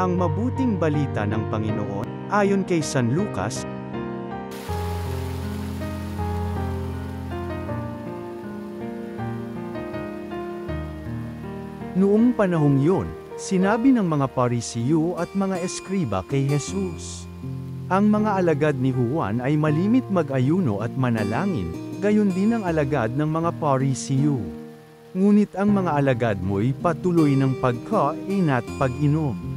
Ang mabuting balita ng Panginoon, ayon kay San Lucas. Noong panahong yun, sinabi ng mga Parisiyo at mga eskriba kay Jesus, ang mga alagad ni Juan ay malimit mag-ayuno at manalangin, gayon din ang alagad ng mga Parisiyo. Ngunit ang mga alagad mo'y patuloy ng pagkain at pag-inom.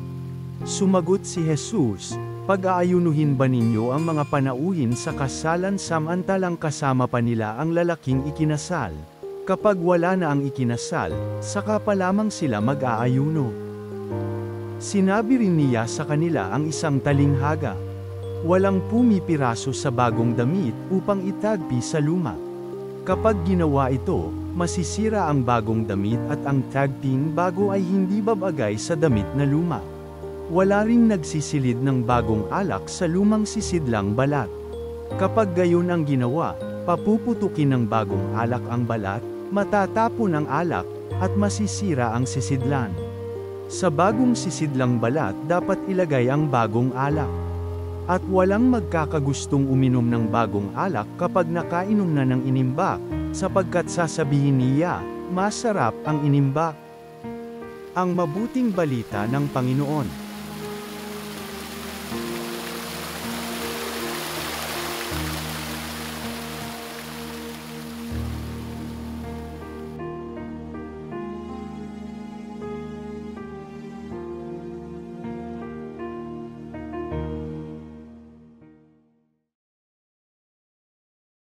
Sumagot si Jesus, pag-aayunuhin ba ninyo ang mga panauhin sa kasalan samantalang kasama pa nila ang lalaking ikinasal? Kapag wala na ang ikinasal, saka pa lamang sila mag-aayuno. Sinabi rin niya sa kanila ang isang talinghaga, walang pumipiraso sa bagong damit upang itagpi sa luma. Kapag ginawa ito, masisira ang bagong damit at ang tagping bago ay hindi babagay sa damit na luma. Wala ring nagsisilid ng bagong alak sa lumang sisidlang balat. Kapag gayon ang ginawa, papuputukin ng bagong alak ang balat, matatapon ang alak, at masisira ang sisidlan. Sa bagong sisidlang balat dapat ilagay ang bagong alak. At walang magkakagustong uminom ng bagong alak kapag nakainom na ng inimbak, sapagkat sasabihin niya, masarap ang inimbak. Ang mabuting balita ng Panginoon.